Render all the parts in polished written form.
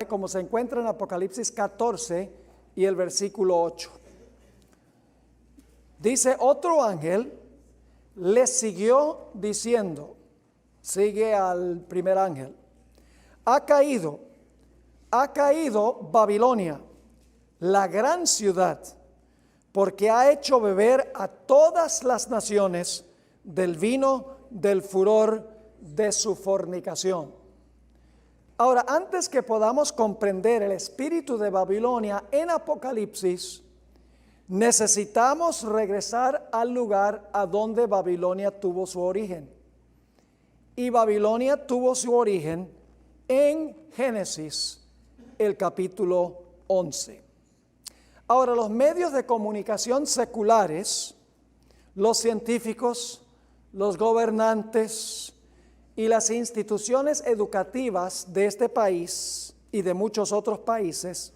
Como se encuentra en Apocalipsis 14 y el versículo 8. Dice: otro ángel le siguió diciendo, sigue al primer ángel: ha caído Babilonia, la gran ciudad, porque ha hecho beber a todas las naciones del vino del furor de su fornicación. Ahora, antes que podamos comprender el espíritu de Babilonia en Apocalipsis, necesitamos regresar al lugar a donde Babilonia tuvo su origen. Y Babilonia tuvo su origen en Génesis, el capítulo 11. Ahora, los medios de comunicación seculares, los científicos, los gobernantes y las instituciones educativas de este país y de muchos otros países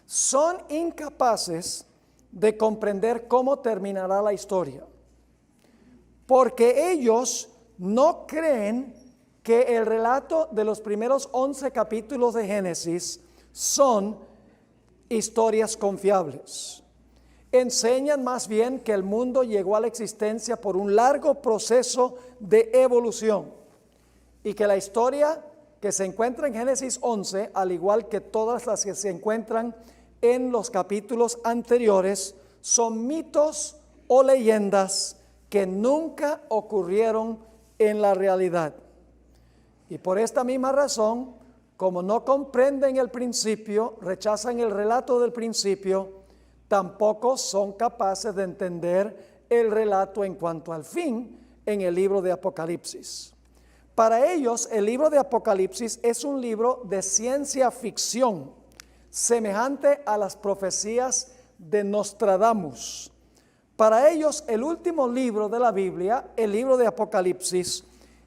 son incapaces de comprender cómo terminará la historia, porque ellos no creen que el relato de los primeros 11 capítulos de Génesis son historias confiables. Enseñan más bien que el mundo llegó a la existencia por un largo proceso de evolución, y que la historia que se encuentra en Génesis 11, al igual que todas las que se encuentran en los capítulos anteriores, son mitos o leyendas que nunca ocurrieron en la realidad. Y por esta misma razón, como no comprenden el principio, rechazan el relato del principio, tampoco son capaces de entender el relato en cuanto al fin en el libro de Apocalipsis. Para ellos, el libro de Apocalipsis es un libro de ciencia ficción, semejante a las profecías de Nostradamus. Para ellos, el último libro de la Biblia, el libro de Apocalipsis,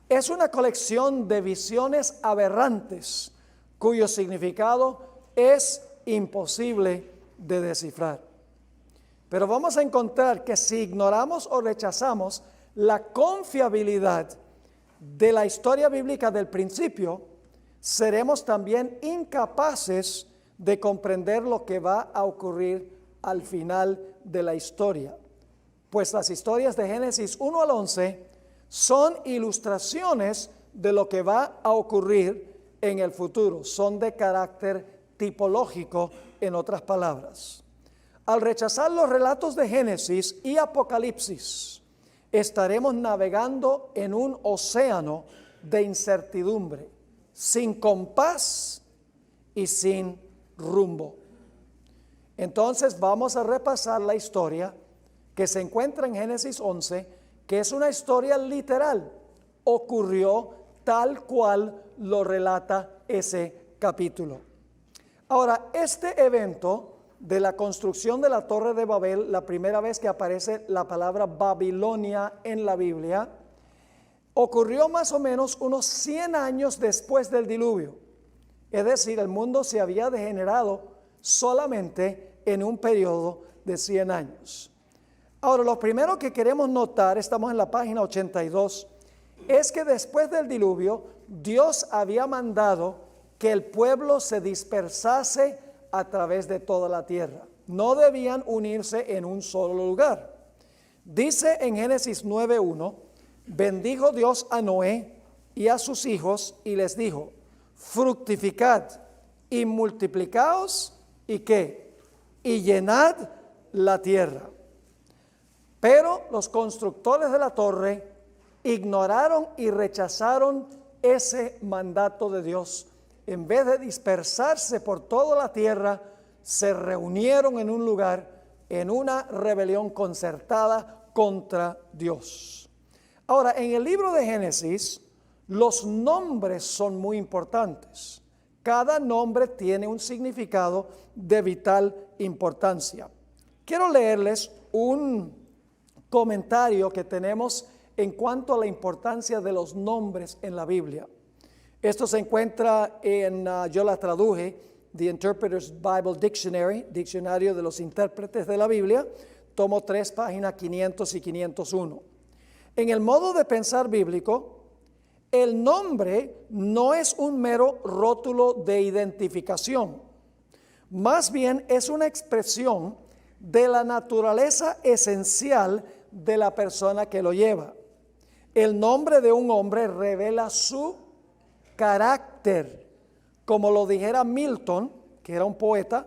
es una colección de visiones aberrantes, cuyo significado es imposible de descifrar. Pero vamos a encontrar que si ignoramos o rechazamos la confiabilidad de la historia bíblica del principio, seremos también incapaces de comprender lo que va a ocurrir al final de la historia. Pues las historias de Génesis 1 al 11 son ilustraciones de lo que va a ocurrir en el futuro, son de carácter tipológico, en otras palabras. Al rechazar los relatos de Génesis y Apocalipsis, estaremos navegando en un océano de incertidumbre, sin compás y sin rumbo. Entonces vamos a repasar la historia que se encuentra en Génesis 11, que es una historia literal, ocurrió tal cual lo relata ese capítulo. Ahora, este evento de la construcción de la Torre de Babel, la primera vez que aparece la palabra Babilonia en la Biblia, ocurrió más o menos unos 100 años después del diluvio. Es decir, el mundo se había degenerado solamente en un periodo de 100 años. Ahora, lo primero que queremos notar, estamos en la página 82, es que después del diluvio, Dios había mandado que el pueblo se dispersase a través de toda la tierra. No debían unirse en un solo lugar. Dice en Génesis 9:1, bendijo Dios a Noé y a sus hijos y les dijo, fructificad y multiplicaos y ¿qué? Y llenad la tierra. Pero los constructores de la torre ignoraron y rechazaron ese mandato de Dios. En vez de dispersarse por toda la tierra, se reunieron en un lugar en una rebelión concertada contra Dios. Ahora, en el libro de Génesis, los nombres son muy importantes. Cada nombre tiene un significado de vital importancia. Quiero leerles un comentario que tenemos en cuanto a la importancia de los nombres en la Biblia. Esto se encuentra yo la traduje, The Interpreter's Bible Dictionary, Diccionario de los Intérpretes de la Biblia, tomo 3, páginas 500 y 501. En el modo de pensar bíblico, el nombre no es un mero rótulo de identificación, más bien es una expresión de la naturaleza esencial de la persona que lo lleva. El nombre de un hombre revela su carácter. Como lo dijera Milton, que era un poeta,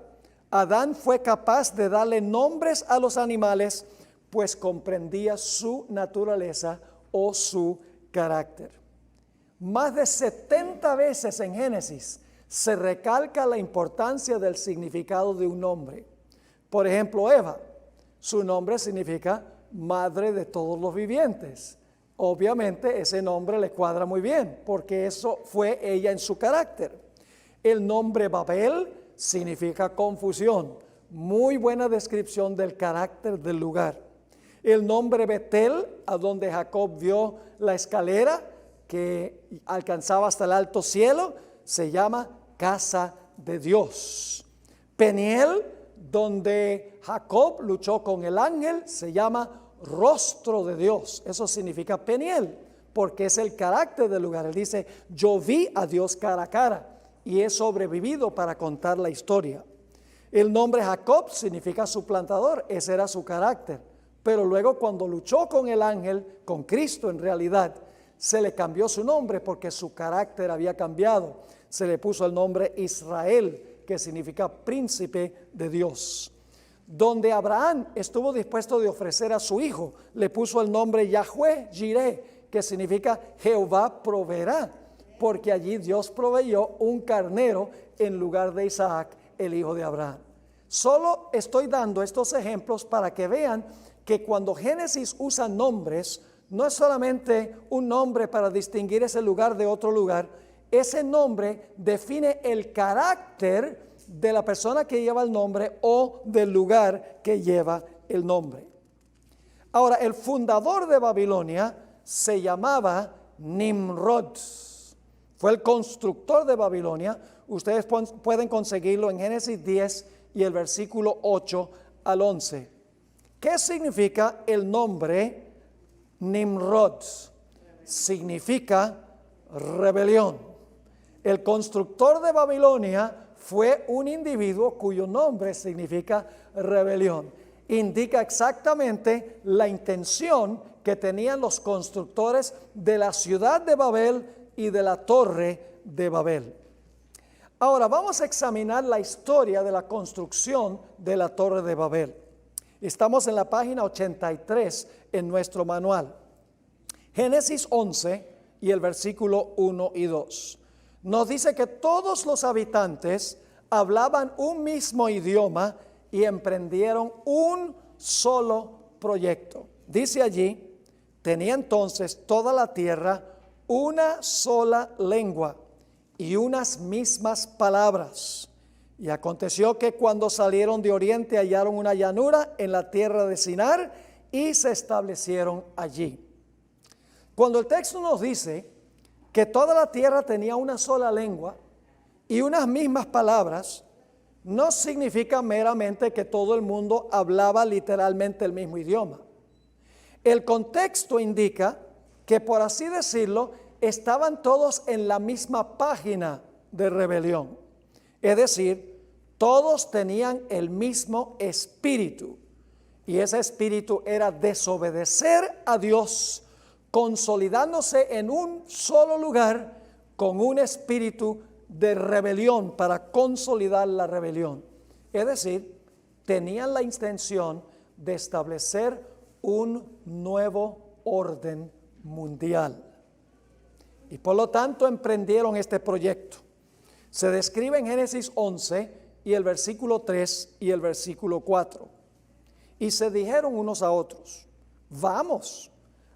Adán fue capaz de darle nombres a los animales, pues comprendía su naturaleza o su carácter. Más de 70 veces en Génesis se recalca la importancia del significado de un nombre. Por ejemplo, Eva, su nombre significa madre de todos los vivientes. Obviamente ese nombre le cuadra muy bien, porque eso fue ella en su carácter. El nombre Babel significa confusión, muy buena descripción del carácter del lugar. El nombre Betel, a donde Jacob vio la escalera que alcanzaba hasta el alto cielo, se llama casa de Dios. Peniel, donde Jacob luchó con el ángel, se llama rostro de Dios. Eso significa Peniel, porque es el carácter del lugar. Él dice, yo vi a Dios cara a cara y he sobrevivido para contar la historia. El nombre Jacob significa suplantador, ese era su carácter. Pero luego cuando luchó con el ángel, con Cristo en realidad, se le cambió su nombre porque su carácter había cambiado. Se le puso el nombre Israel, que significa príncipe de Dios. Donde Abraham estuvo dispuesto de ofrecer a su hijo, le puso el nombre Yahweh Jireh, que significa Jehová proveerá, porque allí Dios proveyó un carnero en lugar de Isaac, el hijo de Abraham. Solo estoy dando estos ejemplos para que vean que cuando Génesis usa nombres, no es solamente un nombre para distinguir ese lugar de otro lugar, ese nombre define el carácter de la persona que lleva el nombre o del lugar que lleva el nombre. Ahora, el fundador de Babilonia se llamaba Nimrod. Fue el constructor de Babilonia. Ustedes pueden conseguirlo en Génesis 10 y el versículo 8 al 11. ¿Qué significa el nombre Nimrod? Significa rebelión. El constructor de Babilonia fue un individuo cuyo nombre significa rebelión. Indica exactamente la intención que tenían los constructores de la ciudad de Babel y de la torre de Babel. Ahora vamos a examinar la historia de la construcción de la torre de Babel. Estamos en la página 83 en nuestro manual. Génesis 11 y el versículo 1 y 2. Nos dice que todos los habitantes hablaban un mismo idioma y emprendieron un solo proyecto. Dice allí, tenía entonces toda la tierra una sola lengua y unas mismas palabras. Y aconteció que cuando salieron de oriente hallaron una llanura en la tierra de Sinar y se establecieron allí. Cuando el texto nos dice que toda la tierra tenía una sola lengua y unas mismas palabras, no significa meramente que todo el mundo hablaba literalmente el mismo idioma. El contexto indica que, por así decirlo, estaban todos en la misma página de rebelión. Es decir, todos tenían el mismo espíritu, y ese espíritu era desobedecer a Dios, consolidándose en un solo lugar con un espíritu de rebelión para consolidar la rebelión. Es decir, tenían la intención de establecer un nuevo orden mundial. Y por lo tanto emprendieron este proyecto. Se describe en Génesis 11 y el versículo 3 y el versículo 4. Y se dijeron unos a otros: vamos,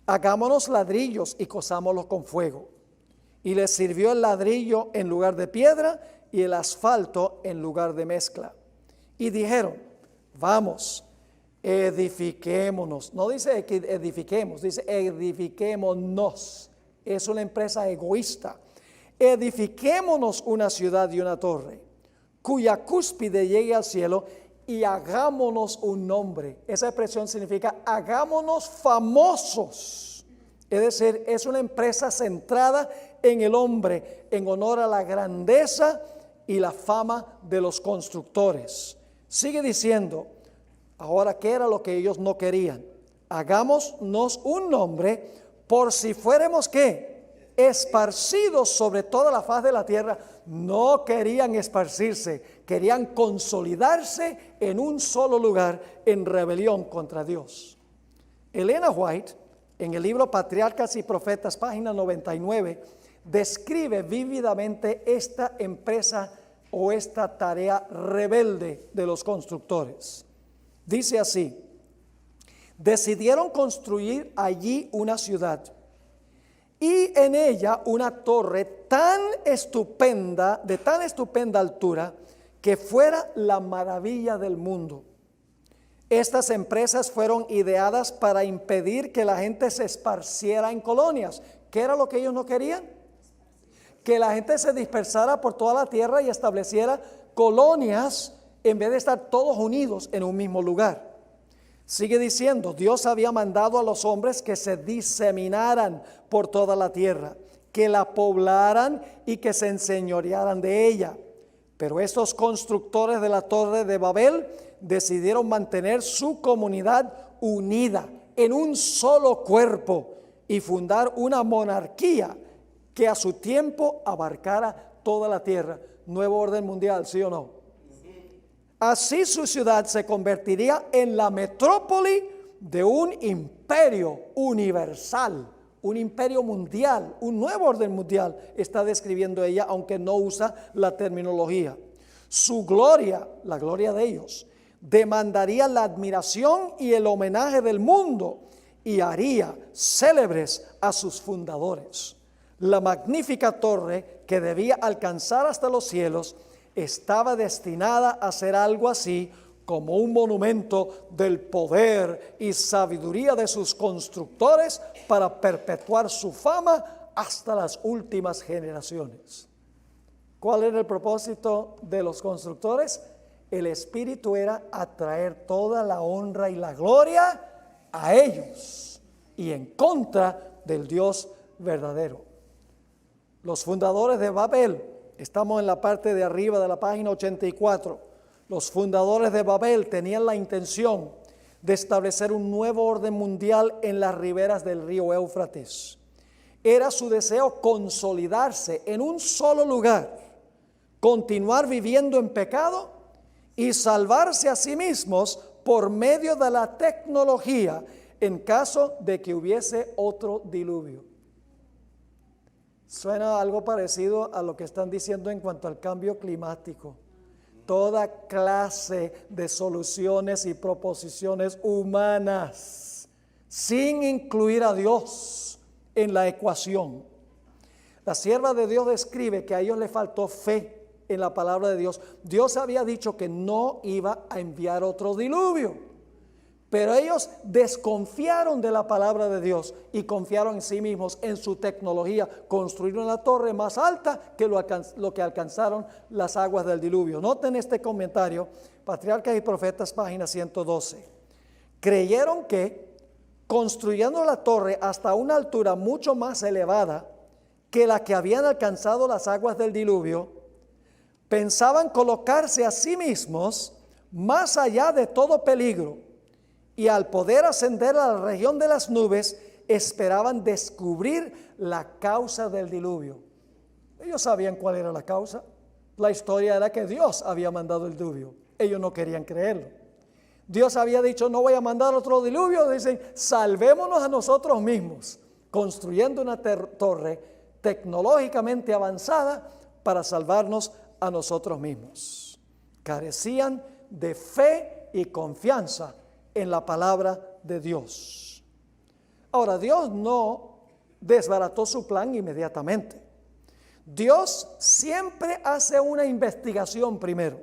hagámonos ladrillos y cozámoslos con fuego. Y les sirvió el ladrillo en lugar de piedra y el asfalto en lugar de mezcla. Y dijeron: vamos, edifiquémonos. No dice que edifiquemos, dice edifiquémonos. Es una empresa egoísta. Edifiquémonos una ciudad y una torre, cuya cúspide llegue al cielo, y hagámonos un nombre. Esa expresión significa hagámonos famosos. Es decir, es una empresa centrada en el hombre, en honor a la grandeza y la fama de los constructores. Sigue diciendo, ahora, ¿qué era lo que ellos no querían? Hagámonos un nombre, por si fuéramos, ¿qué? Esparcidos sobre toda la faz de la tierra. No querían esparcirse, querían consolidarse en un solo lugar en rebelión contra Dios. Elena White, en el libro Patriarcas y Profetas, página 99, describe vívidamente esta empresa o esta tarea rebelde de los constructores. Dice así: decidieron construir allí una ciudad y en ella una torre tan estupenda, de tan estupenda altura, que fuera la maravilla del mundo. Estas empresas fueron ideadas para impedir que la gente se esparciera en colonias. ¿Qué era lo que ellos no querían? Que la gente se dispersara por toda la tierra y estableciera colonias en vez de estar todos unidos en un mismo lugar. Sigue diciendo, Dios había mandado a los hombres que se diseminaran por toda la tierra, que la poblaran y que se enseñorearan de ella. Pero estos constructores de la Torre de Babel decidieron mantener su comunidad unida en un solo cuerpo y fundar una monarquía que a su tiempo abarcara toda la tierra. Nuevo orden mundial, ¿sí o no? Así su ciudad se convertiría en la metrópoli de un imperio universal, un imperio mundial, un nuevo orden mundial, está describiendo ella, aunque no usa la terminología. Su gloria, la gloria de ellos, demandaría la admiración y el homenaje del mundo y haría célebres a sus fundadores. La magnífica torre, que debía alcanzar hasta los cielos, estaba destinada a ser algo así como un monumento del poder y sabiduría de sus constructores para perpetuar su fama hasta las últimas generaciones. ¿Cuál era el propósito de los constructores? El espíritu era atraer toda la honra y la gloria a ellos y en contra del Dios verdadero. Los fundadores de Babel, estamos en la parte de arriba de la página 84. Los fundadores de Babel tenían la intención de establecer un nuevo orden mundial en las riberas del río Éufrates. Era su deseo consolidarse en un solo lugar, continuar viviendo en pecado y salvarse a sí mismos por medio de la tecnología en caso de que hubiese otro diluvio. Suena algo parecido a lo que están diciendo en cuanto al cambio climático. Toda clase de soluciones y proposiciones humanas, sin incluir a Dios en la ecuación. La sierva de Dios describe que a ellos les faltó fe en la palabra de Dios. Dios había dicho que no iba a enviar otro diluvio. Pero ellos desconfiaron de la palabra de Dios y confiaron en sí mismos, en su tecnología. Construyeron la torre más alta que lo que alcanzaron las aguas del diluvio. Noten este comentario, Patriarcas y Profetas, página 112. Creyeron que construyendo la torre hasta una altura mucho más elevada que la que habían alcanzado las aguas del diluvio, pensaban colocarse a sí mismos más allá de todo peligro, y al poder ascender a la región de las nubes, esperaban descubrir la causa del diluvio. Ellos sabían cuál era la causa. La historia era que Dios había mandado el diluvio. Ellos no querían creerlo. Dios había dicho, no voy a mandar otro diluvio. Dicen, salvémonos a nosotros mismos, construyendo una torre tecnológicamente avanzada para salvarnos a nosotros mismos. Carecían de fe y confianza en la palabra de Dios. Ahora, Dios no desbarató su plan inmediatamente. Dios siempre hace una investigación primero.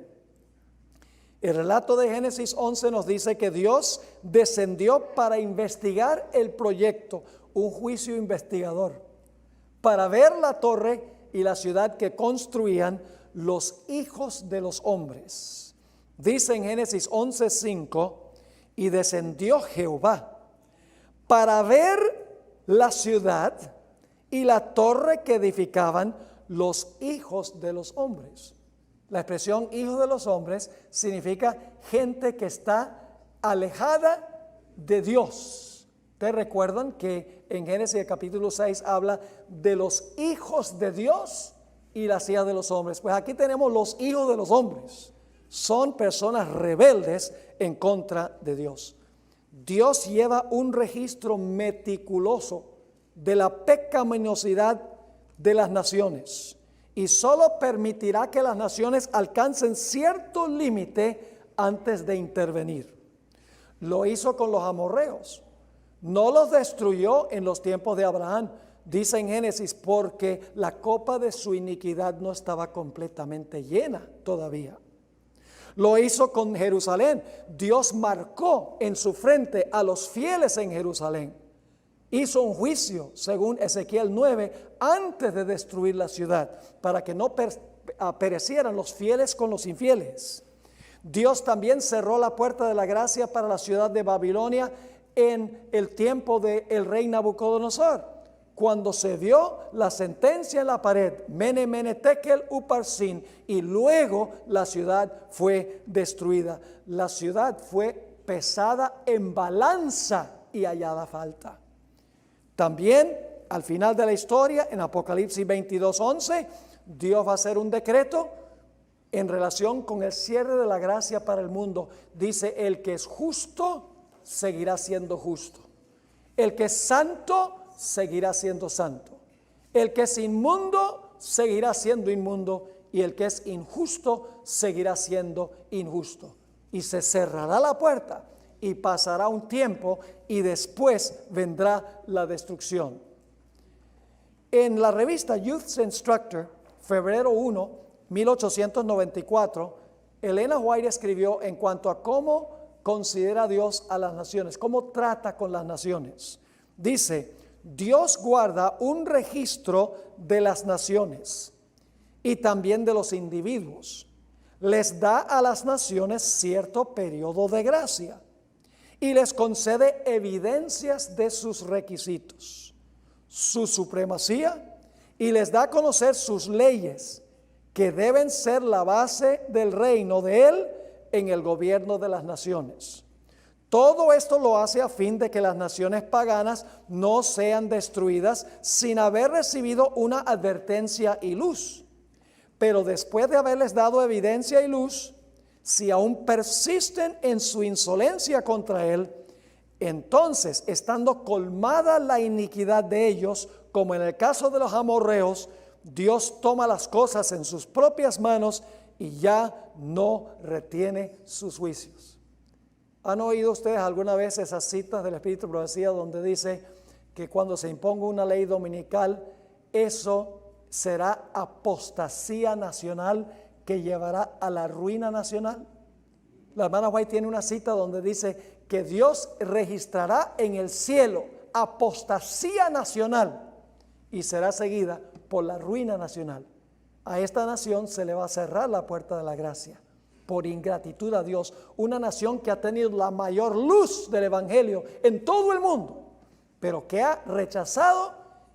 El relato de Génesis 11 nos dice que Dios descendió para investigar el proyecto, un juicio investigador, para ver la torre y la ciudad que construían los hijos de los hombres. Dice en Génesis 11:5, y descendió Jehová para ver la ciudad y la torre que edificaban los hijos de los hombres. La expresión hijos de los hombres significa gente que está alejada de Dios. ¿Ustedes recuerdan que en Génesis capítulo 6 habla de los hijos de Dios y las hijas de los hombres? Pues aquí tenemos los hijos de los hombres. Son personas rebeldes en contra de Dios. Dios lleva un registro meticuloso de la pecaminosidad de las naciones y solo permitirá que las naciones alcancen cierto límite antes de intervenir. Lo hizo con los amorreos. No los destruyó en los tiempos de Abraham. Dice en Génesis, porque la copa de su iniquidad no estaba completamente llena todavía. Lo hizo con Jerusalén. Dios marcó en su frente a los fieles en Jerusalén. Hizo un juicio, según Ezequiel 9, antes de destruir la ciudad, para que no perecieran los fieles con los infieles. Dios también cerró la puerta de la gracia para la ciudad de Babilonia en el tiempo del rey Nabucodonosor, cuando se dio la sentencia en la pared, Mene, Mene, Tekel, Uparsin, y luego la ciudad fue destruida. La ciudad fue pesada en balanza y hallada falta. También, al final de la historia, en Apocalipsis 22:11, Dios va a hacer un decreto en relación con el cierre de la gracia para el mundo. Dice, el que es justo, seguirá siendo justo. El que es santo, seguirá siendo santo. El que es inmundo, seguirá siendo inmundo. Y el que es injusto, seguirá siendo injusto. Y se cerrará la puerta. Y pasará un tiempo y después vendrá la destrucción. En la revista Youth's Instructor, febrero 1, 1894, Elena White escribió en cuanto a cómo considera Dios a las naciones, cómo trata con las naciones. Dice, Dios guarda un registro de las naciones y también de los individuos. Les da a las naciones cierto periodo de gracia y les concede evidencias de sus requisitos, su supremacía, y les da a conocer sus leyes, que deben ser la base del reino de Él en el gobierno de las naciones. Todo esto lo hace a fin de que las naciones paganas no sean destruidas sin haber recibido una advertencia y luz. Pero después de haberles dado evidencia y luz, si aún persisten en su insolencia contra Él, entonces, estando colmada la iniquidad de ellos, como en el caso de los amorreos, Dios toma las cosas en sus propias manos y ya no retiene sus juicios. ¿Han oído ustedes alguna vez esas citas del Espíritu de Profecía donde dice que cuando se imponga una ley dominical, eso será apostasía nacional que llevará a la ruina nacional? La hermana White tiene una cita donde dice que Dios registrará en el cielo apostasía nacional y será seguida por la ruina nacional. A esta nación se le va a cerrar la puerta de la gracia por ingratitud a Dios, una nación que ha tenido la mayor luz del evangelio en todo el mundo, pero que ha rechazado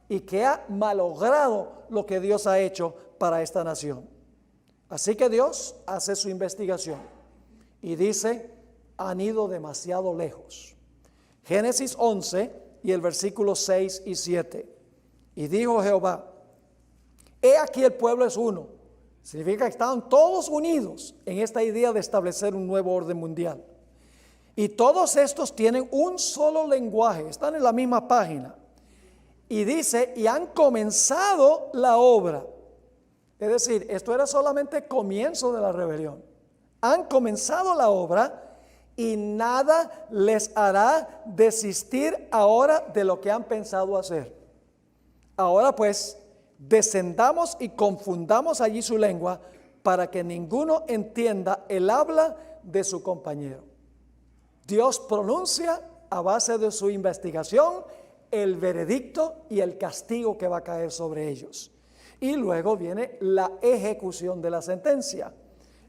y que ha malogrado lo que Dios ha hecho para esta nación. Así que Dios hace su investigación y dice, han ido demasiado lejos. Génesis 11 y el versículo 6 y 7. Y dijo Jehová, he aquí el pueblo es uno. Significa que estaban todos unidos en esta idea de establecer un nuevo orden mundial. Y todos estos tienen un solo lenguaje, están en la misma página. Y dice, y han comenzado la obra. Es decir, esto era solamente el comienzo de la rebelión. Han comenzado la obra y nada les hará desistir ahora de lo que han pensado hacer. Ahora pues, descendamos y confundamos allí su lengua para que ninguno entienda el habla de su compañero. Dios pronuncia a base de su investigación el veredicto y el castigo que va a caer sobre ellos. Y luego viene la ejecución de la sentencia.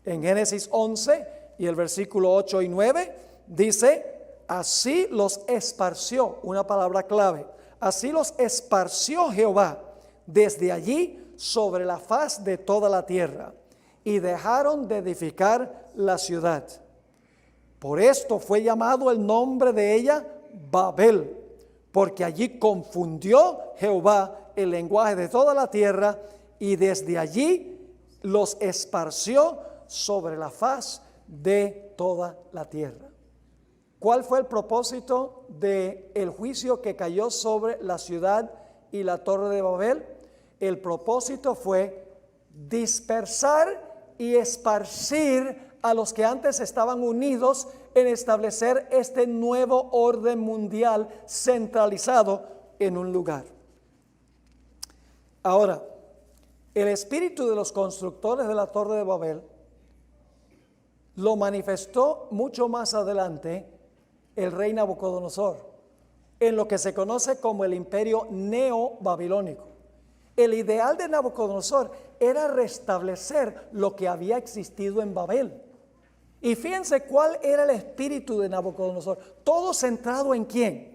En Génesis 11 y el versículo 8 y 9 dice, así los esparció, una palabra clave, así los esparció Jehová desde allí sobre la faz de toda la tierra, y dejaron de edificar la ciudad. Por esto fue llamado el nombre de ella Babel, porque allí confundió Jehová el lenguaje de toda la tierra, y desde allí los esparció sobre la faz de toda la tierra. ¿Cuál fue el propósito del juicio que cayó sobre la ciudad y la torre de Babel? El propósito fue dispersar y esparcir a los que antes estaban unidos en establecer este nuevo orden mundial centralizado en un lugar. Ahora, el espíritu de los constructores de la torre de Babel lo manifestó mucho más adelante el rey Nabucodonosor, en lo que se conoce como el imperio neobabilónico. El ideal de Nabucodonosor era restablecer lo que había existido en Babel. Y fíjense cuál era el espíritu de Nabucodonosor. Todo centrado en ¿quién?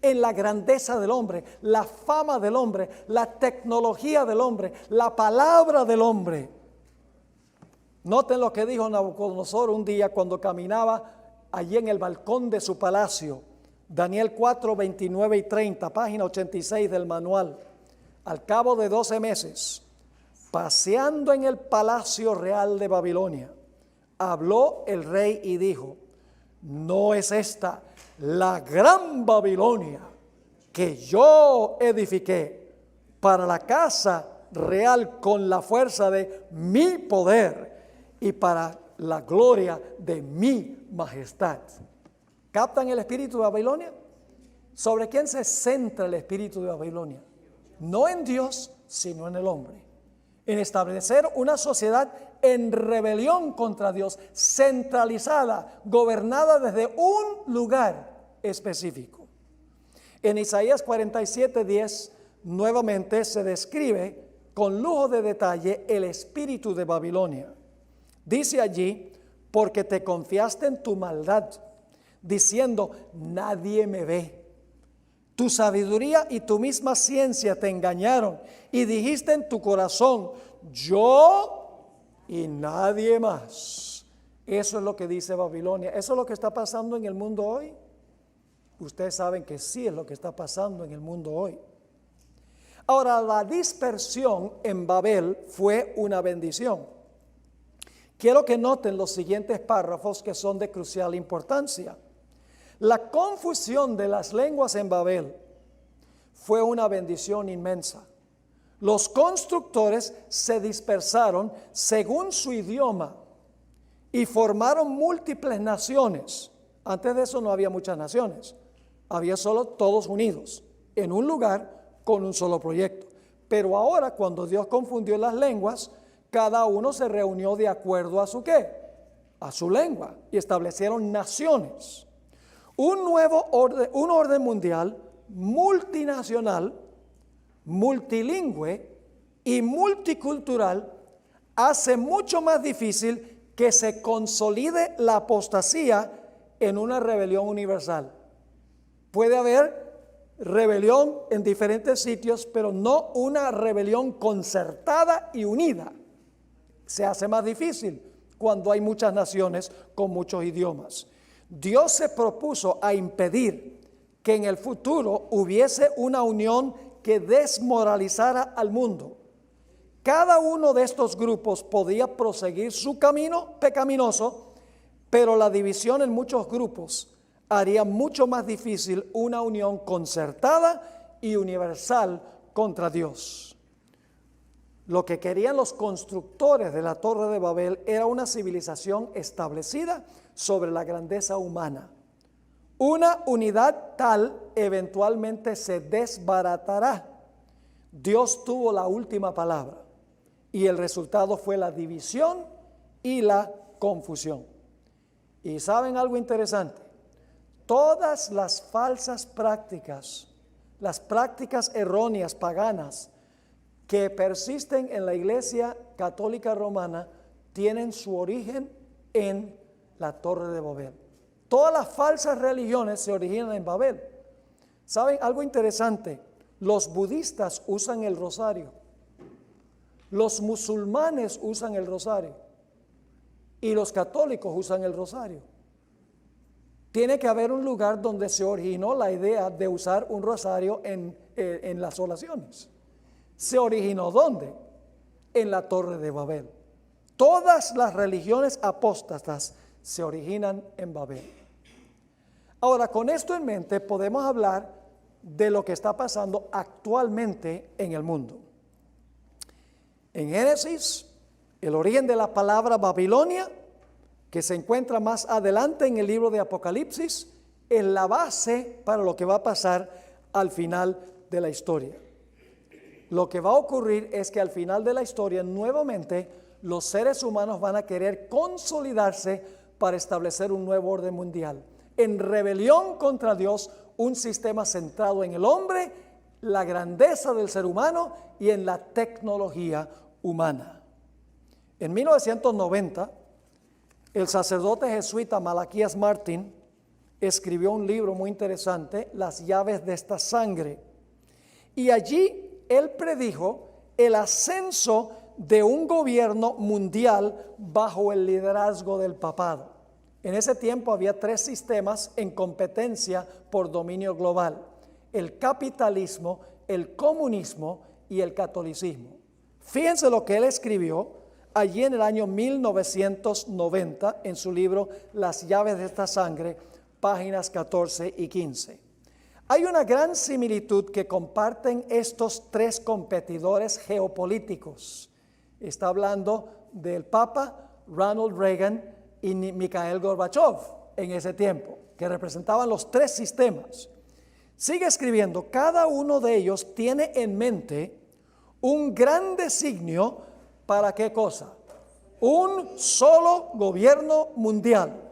En la grandeza del hombre, la fama del hombre, la tecnología del hombre, la palabra del hombre. Noten lo que dijo Nabucodonosor un día cuando caminaba allí en el balcón de su palacio. Daniel 4, 29 y 30, página 86 del manual. Al cabo de 12 meses, paseando en el palacio real de Babilonia, habló el rey y dijo, ¿no es esta la gran Babilonia que yo edifiqué para la casa real con la fuerza de mi poder y para la gloria de mi majestad? ¿Captan el espíritu de Babilonia? ¿Sobre quién se centra el espíritu de Babilonia? No en Dios, sino en el hombre. En establecer una sociedad en rebelión contra Dios, centralizada, gobernada desde un lugar específico. En Isaías 47:10 nuevamente se describe con lujo de detalle el espíritu de Babilonia. Dice allí, porque te confiaste en tu maldad, diciendo, nadie me ve. Tu sabiduría y tu misma ciencia te engañaron y dijiste en tu corazón, yo y nadie más. Eso es lo que dice Babilonia. ¿Eso es lo que está pasando en el mundo hoy? Ustedes saben que sí es lo que está pasando en el mundo hoy. Ahora, la dispersión en Babel fue una bendición. Quiero que noten los siguientes párrafos que son de crucial importancia. La confusión de las lenguas en Babel fue una bendición inmensa. Los constructores se dispersaron según su idioma y formaron múltiples naciones. Antes de eso no había muchas naciones, había solo todos unidos en un lugar con un solo proyecto. Pero ahora, cuando Dios confundió las lenguas, cada uno se reunió de acuerdo a su ¿qué? A su lengua, y establecieron naciones. Un nuevo orden, un orden mundial multinacional, multilingüe y multicultural hace mucho más difícil que se consolide la apostasía en una rebelión universal. Puede haber rebelión en diferentes sitios, pero no una rebelión concertada y unida. Se hace más difícil cuando hay muchas naciones con muchos idiomas. Dios se propuso a impedir que en el futuro hubiese una unión que desmoralizara al mundo. Cada uno de estos grupos podía proseguir su camino pecaminoso, pero la división en muchos grupos haría mucho más difícil una unión concertada y universal contra Dios. Lo que querían los constructores de la Torre de Babel era una civilización establecida sobre la grandeza humana. Una unidad tal eventualmente se desbaratará. Dios tuvo la última palabra y el resultado fue la división y la confusión. Y ¿saben algo interesante? Todas las falsas prácticas, las prácticas erróneas paganas que persisten en la Iglesia Católica Romana tienen su origen en la Torre de Babel. Todas las falsas religiones se originan en Babel. ¿Saben algo interesante? Los budistas usan el rosario. Los musulmanes usan el rosario. Y los católicos usan el rosario. Tiene que haber un lugar donde se originó la idea de usar un rosario en las oraciones. ¿Se originó dónde? En la Torre de Babel. Todas las religiones apóstatas se originan en Babel. Ahora, con esto en mente, podemos hablar de lo que está pasando actualmente en el mundo. En Génesis, el origen de la palabra Babilonia, que se encuentra más adelante en el libro de Apocalipsis, es la base para lo que va a pasar al final de la historia. Lo que va a ocurrir es que al final de la historia, nuevamente, los seres humanos van a querer consolidarse para establecer un nuevo orden mundial. En rebelión contra Dios, un sistema centrado en el hombre, la grandeza del ser humano y en la tecnología humana. En 1990, el sacerdote jesuita Malaquías Martín escribió un libro muy interesante, Las llaves de esta sangre. Y allí él predijo el ascenso de un gobierno mundial bajo el liderazgo del papado. En ese tiempo había 3 sistemas en competencia por dominio global: el capitalismo, el comunismo y el catolicismo. Fíjense lo que él escribió allí en el año 1990 en su libro Las llaves de esta sangre, páginas 14 y 15. Hay una gran similitud que comparten estos 3 competidores geopolíticos. Está hablando del Papa Ronald Reagan y Mikhail Gorbachev en ese tiempo, que representaban los 3 sistemas. Sigue escribiendo, cada uno de ellos tiene en mente un gran designio. ¿Para qué cosa? Un solo gobierno mundial.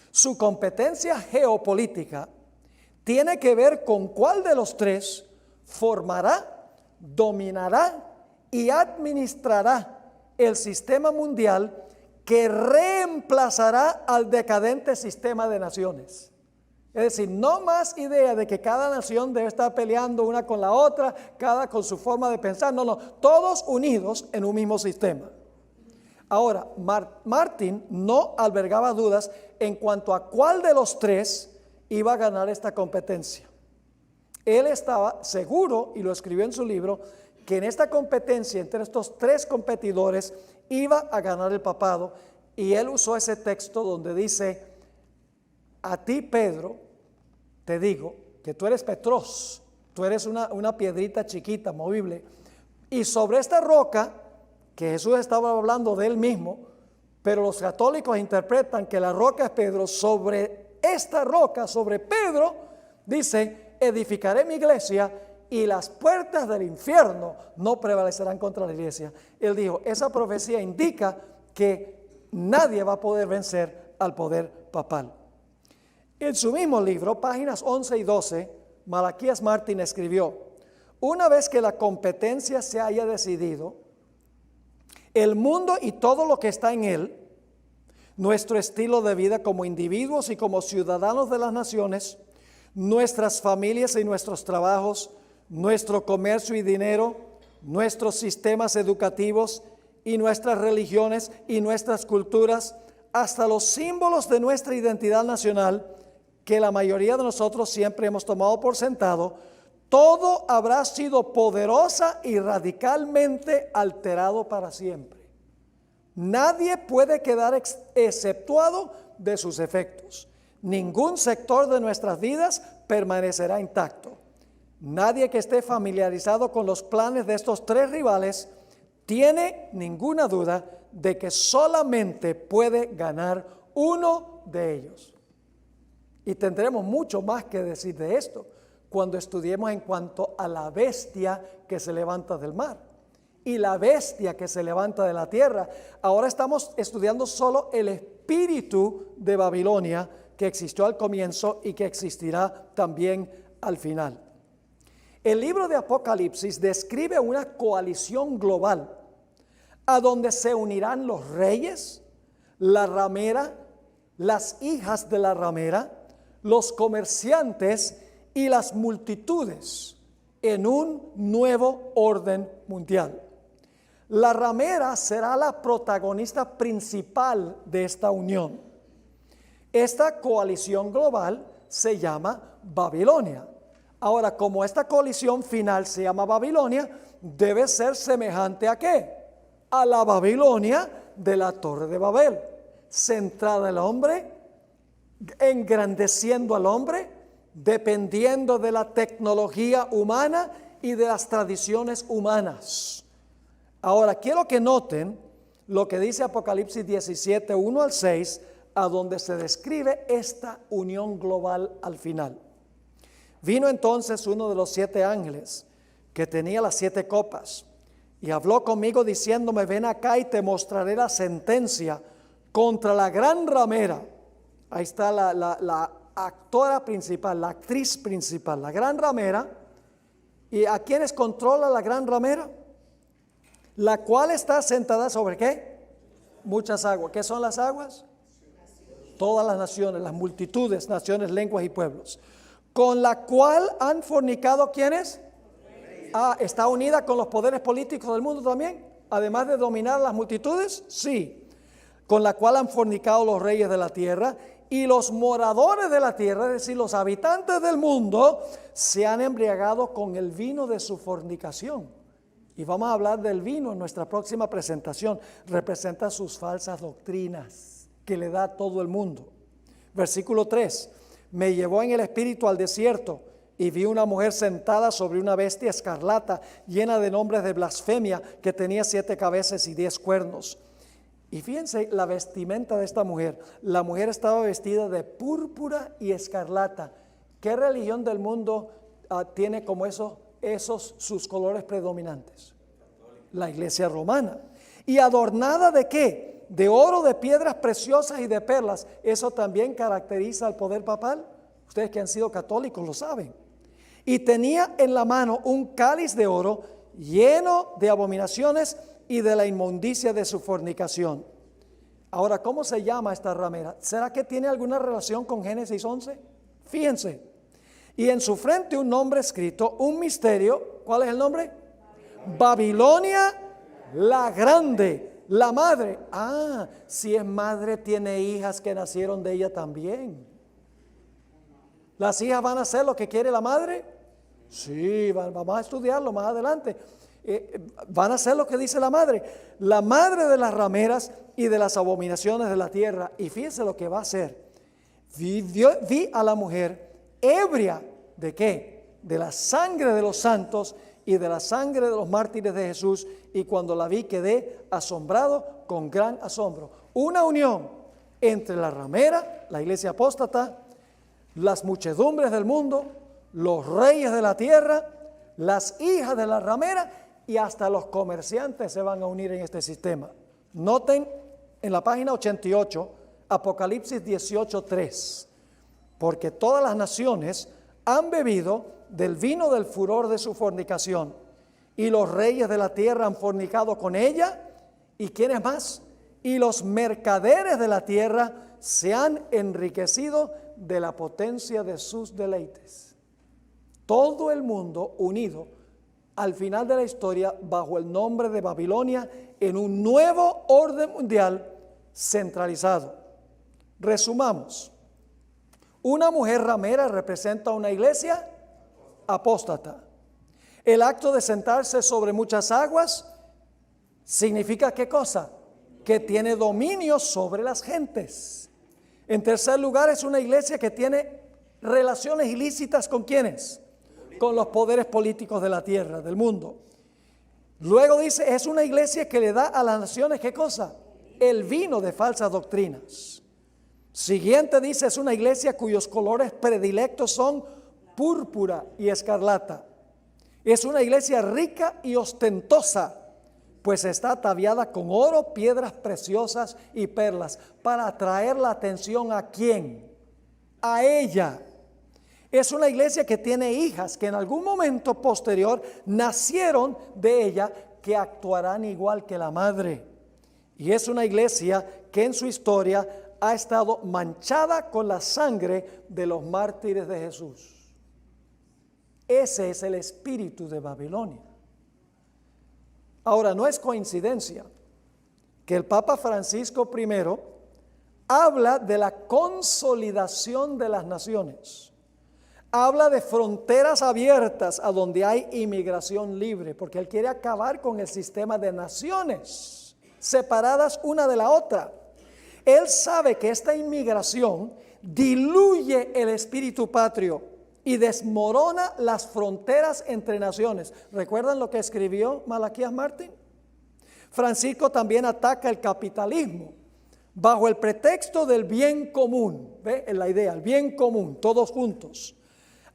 Su competencia geopolítica tiene que ver con cuál de los 3 formará, dominará y administrará el sistema mundial que reemplazará al decadente sistema de naciones. Es decir, no más idea de que cada nación debe estar peleando una con la otra, cada con su forma de pensar. No, todos unidos en un mismo sistema. Ahora, Martín no albergaba dudas en cuanto a cuál de los 3 iba a ganar esta competencia. Él estaba seguro, y lo escribió en su libro, que en esta competencia entre estos 3 competidores iba a ganar el papado, y él usó ese texto donde dice: a ti, Pedro, te digo que tú eres Petros, tú eres una piedrita chiquita, movible, y sobre esta roca, que Jesús estaba hablando de él mismo, pero los católicos interpretan que la roca es Pedro, sobre esta roca, sobre Pedro, dice: edificaré mi iglesia y las puertas del infierno no prevalecerán contra la iglesia. Él dijo, esa profecía indica que nadie va a poder vencer al poder papal. En su mismo libro, páginas 11 y 12, Malaquías Martín escribió: una vez que la competencia se haya decidido, el mundo y todo lo que está en él, nuestro estilo de vida como individuos y como ciudadanos de las naciones, nuestras familias y nuestros trabajos, nuestro comercio y dinero, nuestros sistemas educativos y nuestras religiones y nuestras culturas, hasta los símbolos de nuestra identidad nacional, que la mayoría de nosotros siempre hemos tomado por sentado, todo habrá sido poderosa y radicalmente alterado para siempre. Nadie puede quedar exceptuado de sus efectos. Ningún sector de nuestras vidas permanecerá intacto. Nadie que esté familiarizado con los planes de estos tres rivales tiene ninguna duda de que solamente puede ganar uno de ellos. Y tendremos mucho más que decir de esto cuando estudiemos en cuanto a la bestia que se levanta del mar y la bestia que se levanta de la tierra. Ahora estamos estudiando solo el espíritu de Babilonia que existió al comienzo y que existirá también al final. El libro de Apocalipsis describe una coalición global a donde se unirán los reyes, la ramera, las hijas de la ramera, los comerciantes y las multitudes en un nuevo orden mundial. La ramera será la protagonista principal de esta unión. Esta coalición global se llama Babilonia. Ahora, como esta coalición final se llama Babilonia, debe ser semejante ¿a qué? A la Babilonia de la Torre de Babel, centrada en el hombre, engrandeciendo al hombre, dependiendo de la tecnología humana y de las tradiciones humanas. Ahora, quiero que noten lo que dice Apocalipsis 17, 1 al 6, a donde se describe esta unión global al final. Vino entonces uno de los 7 ángeles que tenía las 7 copas y habló conmigo diciéndome: ven acá y te mostraré la sentencia contra la gran ramera. Ahí está la actora principal, la actriz principal, la gran ramera. ¿Y a quiénes controla la gran ramera? La cual está sentada sobre ¿qué? Muchas aguas. ¿Qué son las aguas? Todas las naciones, las multitudes, naciones, lenguas y pueblos. Con la cual han fornicado ¿quiénes? ¿Está unida con los poderes políticos del mundo también? Además de dominar las multitudes, sí. Con la cual han fornicado los reyes de la tierra, y los moradores de la tierra, es decir, los habitantes del mundo, se han embriagado con el vino de su fornicación. Y vamos a hablar del vino en nuestra próxima presentación. Representa sus falsas doctrinas que le da a todo el mundo. Versículo 3. Me llevó en el espíritu al desierto y vi una mujer sentada sobre una bestia escarlata, llena de nombres de blasfemia, que tenía 7 cabezas y 10 cuernos. Y fíjense la vestimenta de esta mujer. La mujer estaba vestida de púrpura y escarlata. ¿Qué religión del mundo tiene como esos sus colores predominantes? La iglesia romana. ¿Y adornada de qué? De oro, de piedras preciosas y de perlas. Eso también caracteriza al poder papal. Ustedes que han sido católicos lo saben. Y tenía en la mano un cáliz de oro lleno de abominaciones y de la inmundicia de su fornicación. Ahora, ¿cómo se llama esta ramera? ¿Será que tiene alguna relación con Génesis 11? Fíjense. Y en su frente un nombre escrito, un misterio. ¿Cuál es el nombre? Babilonia la grande, la madre. Si es madre, tiene hijas que nacieron de ella también. ¿Las hijas van a hacer lo que quiere la madre? Sí, vamos a estudiarlo más adelante. Van a hacer lo que dice la madre de las rameras y de las abominaciones de la tierra. Y fíjense lo que va a hacer. Vi a la mujer ebria ¿de qué? De la sangre de los santos y de la sangre de los mártires de Jesús. Y cuando la vi quedé asombrado con gran asombro. Una unión entre la ramera, la iglesia apóstata, las muchedumbres del mundo, los reyes de la tierra, las hijas de la ramera, y hasta los comerciantes se van a unir en este sistema. Noten en la página 88, Apocalipsis 18:3, porque todas las naciones han bebido del vino del furor de su fornicación, y los reyes de la tierra han fornicado con ella. ¿Y quiénes más? Y los mercaderes de la tierra se han enriquecido de la potencia de sus deleites. Todo el mundo unido al final de la historia bajo el nombre de Babilonia en un nuevo orden mundial centralizado. Resumamos. Una mujer ramera representa una iglesia apóstata. El acto de sentarse sobre muchas aguas significa ¿qué cosa? Que tiene dominio sobre las gentes. En tercer lugar, es una iglesia que tiene relaciones ilícitas ¿con quiénes? Con los poderes políticos de la tierra, del mundo. Luego dice, es una iglesia que le da a las naciones ¿qué cosa? El vino de falsas doctrinas. Siguiente dice, es una iglesia cuyos colores predilectos son púrpura y escarlata. Es una iglesia rica y ostentosa, pues está ataviada con oro, piedras preciosas y perlas, para atraer la atención ¿a quién? A ella. Es una iglesia que tiene hijas que en algún momento posterior nacieron de ella, que actuarán igual que la madre. Y es una iglesia que en su historia ha estado manchada con la sangre de los mártires de Jesús. Ese es el espíritu de Babilonia. Ahora, no es coincidencia que el Papa Francisco I habla de la consolidación de las naciones. Habla de fronteras abiertas a donde hay inmigración libre, porque él quiere acabar con el sistema de naciones separadas una de la otra. Él sabe que esta inmigración diluye el espíritu patrio y desmorona las fronteras entre naciones. ¿Recuerdan lo que escribió Malaquías Martín? Francisco también ataca el capitalismo bajo el pretexto del bien común. ¿Ve? La idea, el bien común, todos juntos.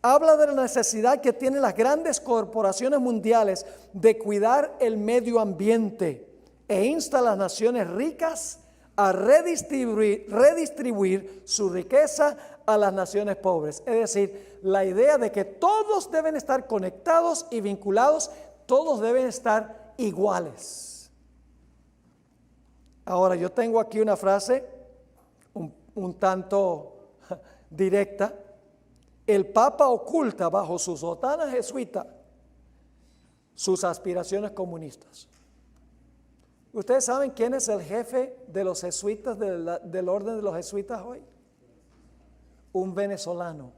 Habla de la necesidad que tienen las grandes corporaciones mundiales de cuidar el medio ambiente e insta a las naciones ricas a redistribuir su riqueza a las naciones pobres. Es decir, la idea de que todos deben estar conectados y vinculados, todos deben estar iguales. Ahora, yo tengo aquí una frase un tanto directa. El Papa oculta bajo su sotana jesuita sus aspiraciones comunistas. ¿Ustedes saben quién es el jefe de los jesuitas, del orden de los jesuitas hoy? Un venezolano.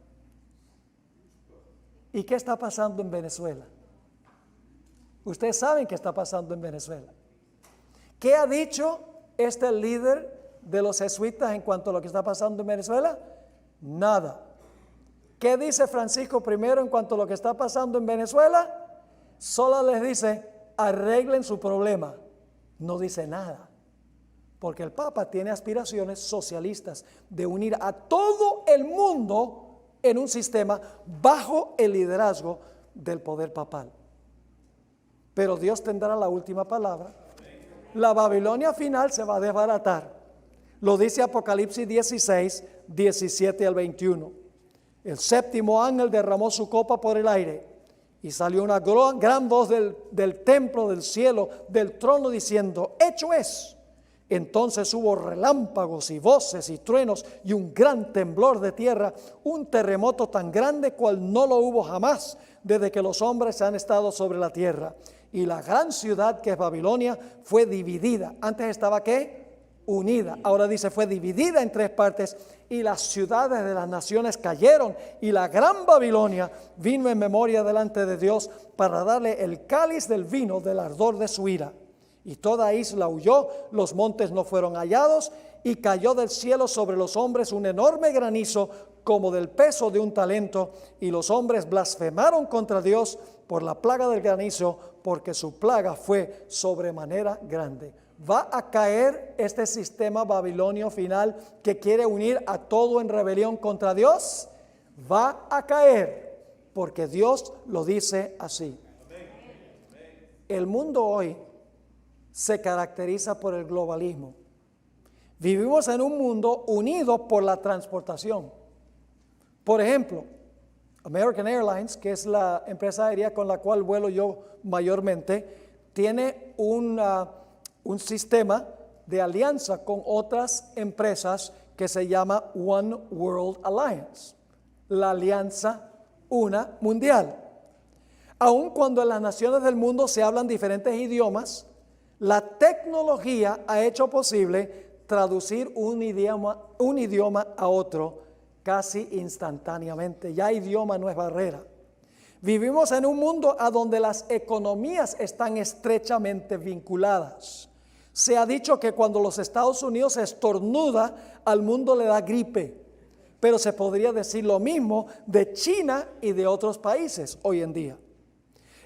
¿Y qué está pasando en Venezuela? Ustedes saben qué está pasando en Venezuela. ¿Qué ha dicho este líder de los jesuitas en cuanto a lo que está pasando en Venezuela? Nada. ¿Qué dice Francisco I en cuanto a lo que está pasando en Venezuela? Solo les dice, arreglen su problema. No dice nada, porque el Papa tiene aspiraciones socialistas de unir a todo el mundo en un sistema bajo el liderazgo del poder papal. Pero Dios tendrá la última palabra. La Babilonia final se va a desbaratar. Lo dice Apocalipsis 16, 17 al 21. El séptimo ángel derramó su copa por el aire. Y salió una gran voz del templo, del cielo, del trono, diciendo, hecho es. Entonces hubo relámpagos y voces y truenos y un gran temblor de tierra, un terremoto tan grande cual no lo hubo jamás desde que los hombres han estado sobre la tierra. Y la gran ciudad que es Babilonia fue dividida. Antes estaba ¿qué? Unida. Ahora dice fue dividida en tres partes y las ciudades de las naciones cayeron y la gran Babilonia vino en memoria delante de Dios para darle el cáliz del vino del ardor de su ira. Y toda isla huyó, los montes no fueron hallados y cayó del cielo sobre los hombres un enorme granizo como del peso de un talento y los hombres blasfemaron contra Dios por la plaga del granizo porque su plaga fue sobremanera grande. ¿Va a caer este sistema babilonio final que quiere unir a todo en rebelión contra Dios? Va a caer, porque Dios lo dice así. El mundo hoy se caracteriza por el globalismo. Vivimos en un mundo unido por la transportación. Por ejemplo, American Airlines, que es la empresa aérea con la cual vuelo yo mayormente, tiene un sistema de alianza con otras empresas que se llama One World Alliance, la alianza una mundial. Aun cuando en las naciones del mundo se hablan diferentes idiomas, la tecnología ha hecho posible traducir un idioma a otro casi instantáneamente. Ya idioma no es barrera. Vivimos en un mundo a donde las economías están estrechamente vinculadas. Se ha dicho que cuando los Estados Unidos estornuda, al mundo le da gripe. Pero se podría decir lo mismo de China y de otros países hoy en día.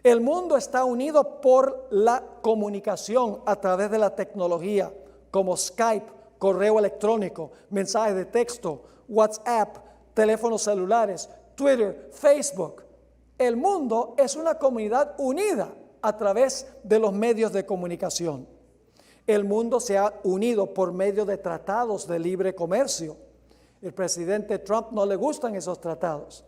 El mundo está unido por la comunicación a través de la tecnología, como Skype, correo electrónico, mensajes de texto, WhatsApp, teléfonos celulares, Twitter, Facebook. El mundo es una comunidad unida a través de los medios de comunicación. El mundo se ha unido por medio de tratados de libre comercio. El presidente Trump no le gustan esos tratados,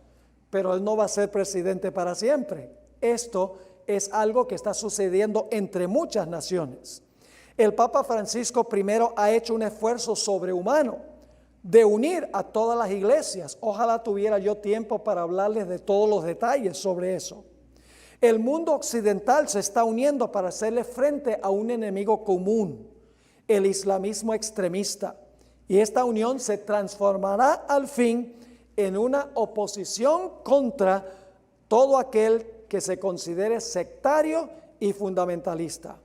pero él no va a ser presidente para siempre. Esto es algo que está sucediendo entre muchas naciones. El Papa Francisco I ha hecho un esfuerzo sobrehumano de unir a todas las iglesias. Ojalá tuviera yo tiempo para hablarles de todos los detalles sobre eso. El mundo occidental se está uniendo para hacerle frente a un enemigo común, el islamismo extremista. Y esta unión se transformará al fin en una oposición contra todo aquel que se considere sectario y fundamentalista.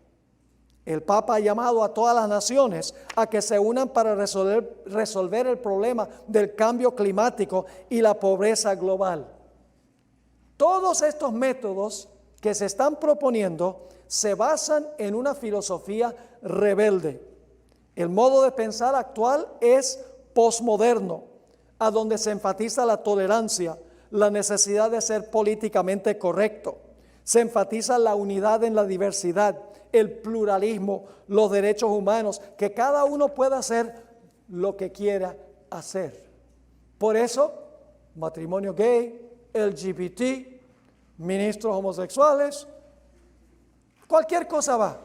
El Papa ha llamado a todas las naciones a que se unan para resolver el problema del cambio climático y la pobreza global. Todos estos métodos que se están proponiendo se basan en una filosofía rebelde. El modo de pensar actual es posmoderno, a donde se enfatiza la tolerancia, la necesidad de ser políticamente correcto. Se enfatiza la unidad en la diversidad, el pluralismo, los derechos humanos, que cada uno pueda hacer lo que quiera hacer. Por eso, matrimonio gay, LGBT, ministros homosexuales, cualquier cosa va,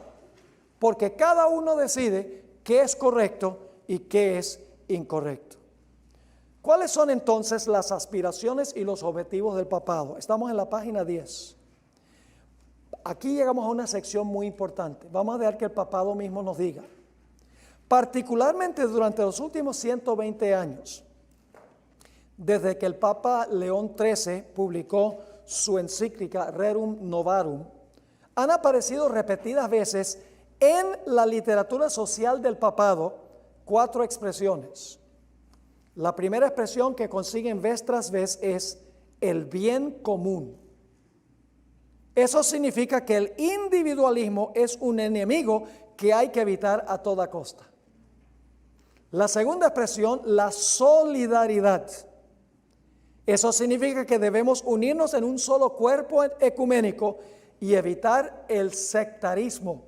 porque cada uno decide qué es correcto y qué es incorrecto. ¿Cuáles son entonces las aspiraciones y los objetivos del papado? Estamos en la página 10. Aquí llegamos a una sección muy importante. Vamos a dejar que el papado mismo nos diga. Particularmente durante los últimos 120 años, desde que el Papa León XIII publicó su encíclica Rerum Novarum, han aparecido repetidas veces en la literatura social del papado 4 expresiones. La primera expresión que consiguen vez tras vez es el bien común. Eso significa que el individualismo es un enemigo que hay que evitar a toda costa. La segunda expresión, la solidaridad. Eso significa que debemos unirnos en un solo cuerpo ecuménico y evitar el sectarismo.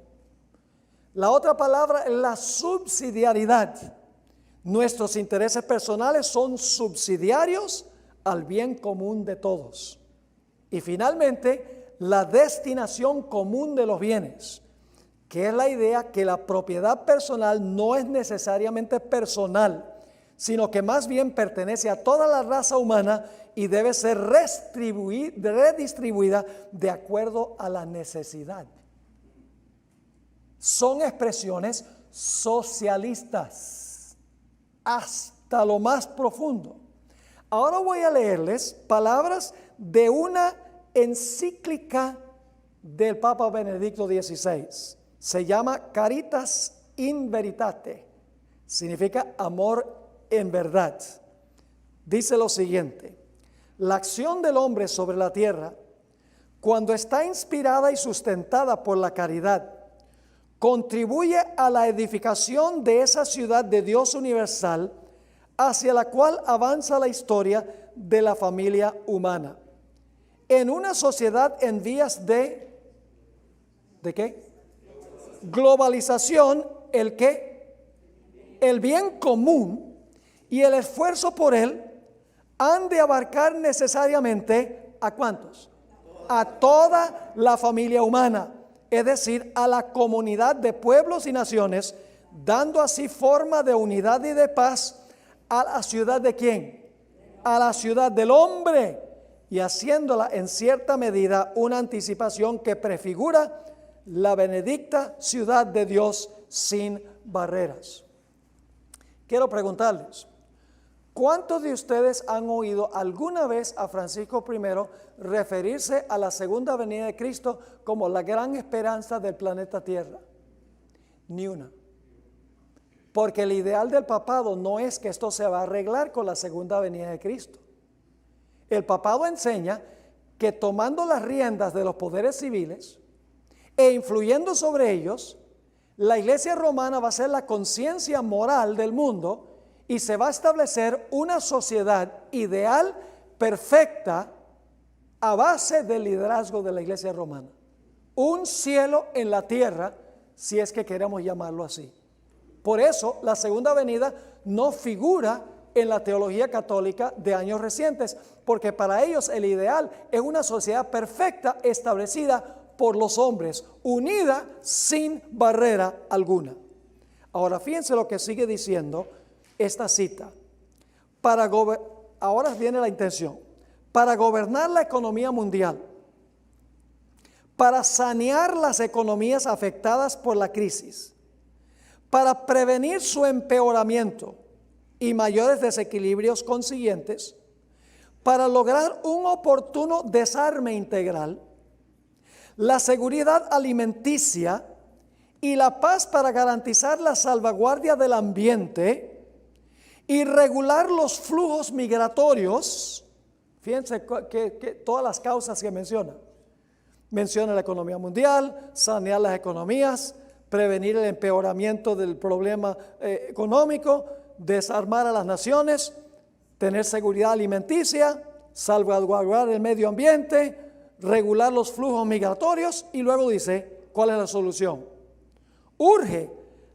La otra palabra es la subsidiariedad. Nuestros intereses personales son subsidiarios al bien común de todos. Y finalmente, la destinación común de los bienes, que es la idea que la propiedad personal no es necesariamente personal, sino que más bien pertenece a toda la raza humana y debe ser redistribuida de acuerdo a la necesidad. Son expresiones socialistas hasta lo más profundo. Ahora voy a leerles palabras de una encíclica del Papa Benedicto XVI. Se llama Caritas in Veritate. Significa amor en verdad. Dice lo siguiente: la acción del hombre sobre la tierra, cuando está inspirada y sustentada por la caridad, contribuye a la edificación de esa ciudad de Dios universal hacia la cual avanza la historia de la familia humana. En una sociedad en vías ¿de qué? Globalización, ¿el qué? El bien común y el esfuerzo por él han de abarcar necesariamente ¿a cuántos? A toda la familia humana, es decir, a la comunidad de pueblos y naciones, dando así forma de unidad y de paz a la ciudad ¿de quién? A la ciudad del hombre, y haciéndola en cierta medida una anticipación que prefigura la benedicta ciudad de Dios sin barreras. Quiero preguntarles, ¿cuántos de ustedes han oído alguna vez a Francisco I referirse a la segunda venida de Cristo como la gran esperanza del planeta Tierra? Ni una. Porque el ideal del papado no es que esto se va a arreglar con la segunda venida de Cristo. El papado enseña que tomando las riendas de los poderes civiles e influyendo sobre ellos, la Iglesia romana va a ser la conciencia moral del mundo y se va a establecer una sociedad ideal, perfecta, a base del liderazgo de la Iglesia romana. Un cielo en la tierra, si es que queremos llamarlo así. Por eso, la segunda venida no figura en la teología católica de años recientes, porque para ellos el ideal es una sociedad perfecta establecida por los hombres, unida sin barrera alguna. Ahora, fíjense lo que sigue diciendo esta cita. Ahora viene la intención. Para gobernar la economía mundial, para sanear las economías afectadas por la crisis, para prevenir su empeoramiento y mayores desequilibrios consiguientes, para lograr un oportuno desarme integral, la seguridad alimenticia y la paz para garantizar la salvaguardia del ambiente y regular los flujos migratorios. Fíjense que todas las causas que menciona. Menciona la economía mundial, sanear las economías, prevenir el empeoramiento del problema económico, desarmar a las naciones, tener seguridad alimenticia, salvaguardar el medio ambiente, regular los flujos migratorios, y luego dice, ¿cuál es la solución? Urge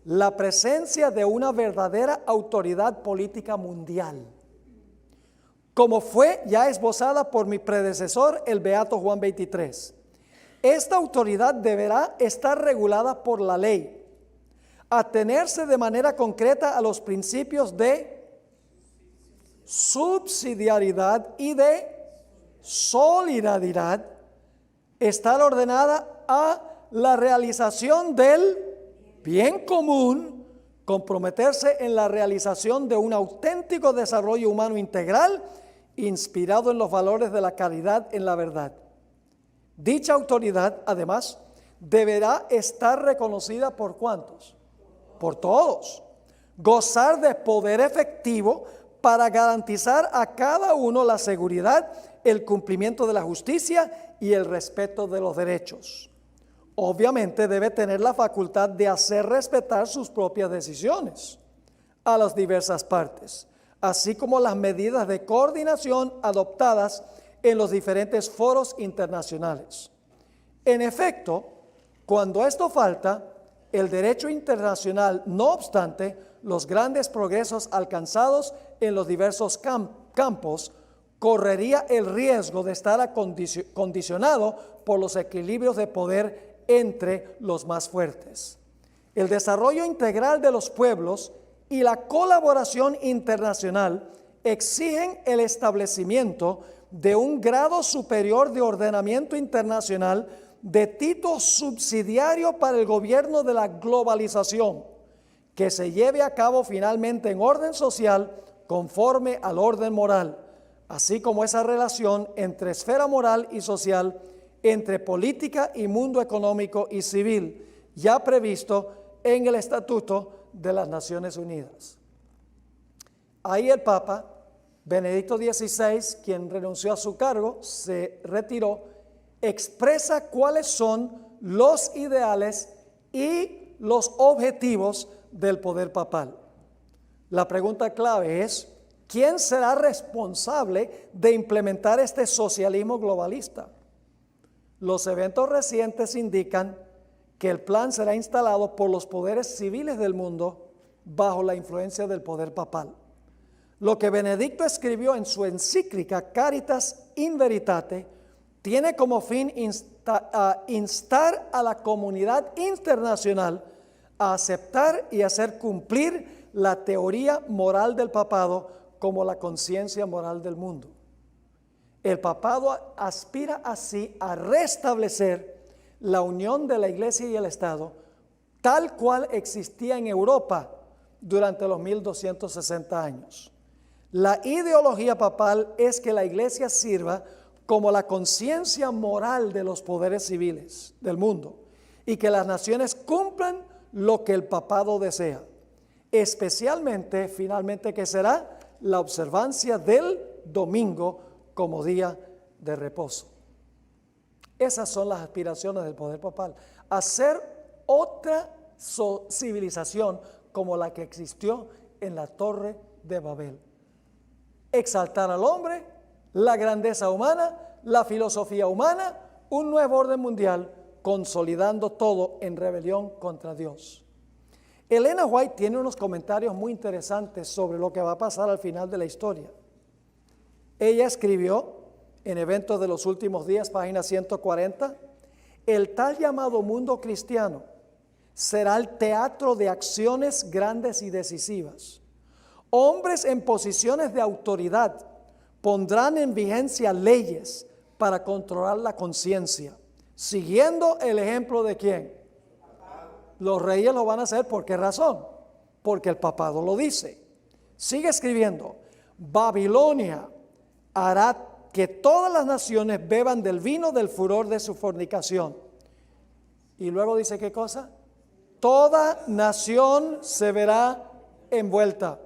la presencia de una verdadera autoridad política mundial, como fue ya esbozada por mi predecesor, el beato Juan XXIII. Esta autoridad deberá estar regulada por la ley, atenerse de manera concreta a los principios de subsidiariedad y de solidaridad, estar ordenada a la realización del bien común, comprometerse en la realización de un auténtico desarrollo humano integral, inspirado en los valores de la caridad en la verdad. Dicha autoridad, además, deberá estar reconocida por ¿cuántos? Por todos. Gozar de poder efectivo para garantizar a cada uno la seguridad, el cumplimiento de la justicia y el respeto de los derechos. Obviamente debe tener la facultad de hacer respetar sus propias decisiones a las diversas partes, así como las medidas de coordinación adoptadas en los diferentes foros internacionales. En efecto, cuando esto falta, el derecho internacional, no obstante los grandes progresos alcanzados en los diversos campos, correría el riesgo de estar condicionado por los equilibrios de poder entre los más fuertes. El desarrollo integral de los pueblos y la colaboración internacional exigen el establecimiento de un grado superior de ordenamiento internacional de tipo subsidiario para el gobierno de la globalización, que se lleve a cabo finalmente en orden social conforme al orden moral, así como esa relación entre esfera moral y social, entre política y mundo económico y civil, ya previsto en el Estatuto de las Naciones Unidas. Ahí el Papa Benedicto XVI, quien renunció a su cargo, se retiró, expresa cuáles son los ideales y los objetivos del poder papal. La pregunta clave es, ¿quién será responsable de implementar este socialismo globalista? Los eventos recientes indican que el plan será instalado por los poderes civiles del mundo bajo la influencia del poder papal. Lo que Benedicto escribió en su encíclica Caritas in Veritate tiene como fin instar a la comunidad internacional a aceptar y hacer cumplir la teoría moral del papado como la conciencia moral del mundo. El papado aspira así a restablecer la unión de la iglesia y el Estado tal cual existía en Europa durante los 1260 años. La ideología papal es que la iglesia sirva como la conciencia moral de los poderes civiles del mundo y que las naciones cumplan lo que el papado desea, especialmente, finalmente, que será la observancia del domingo como día de reposo. Esas son las aspiraciones del poder papal, hacer otra civilización como la que existió en la Torre de Babel. Exaltar al hombre, la grandeza humana, la filosofía humana, un nuevo orden mundial, consolidando todo en rebelión contra Dios. Elena White tiene unos comentarios muy interesantes sobre lo que va a pasar al final de la historia. Ella escribió en Eventos de los Últimos Días, página 140, el tal llamado mundo cristiano será el teatro de acciones grandes y decisivas. Hombres en posiciones de autoridad pondrán en vigencia leyes para controlar la conciencia, siguiendo el ejemplo de ¿quién? Los reyes lo van a hacer. ¿Por qué razón? Porque el papado lo dice. Sigue escribiendo, Babilonia hará que todas las naciones beban del vino del furor de su fornicación. Y luego dice, ¿qué cosa? Toda nación se verá envuelta.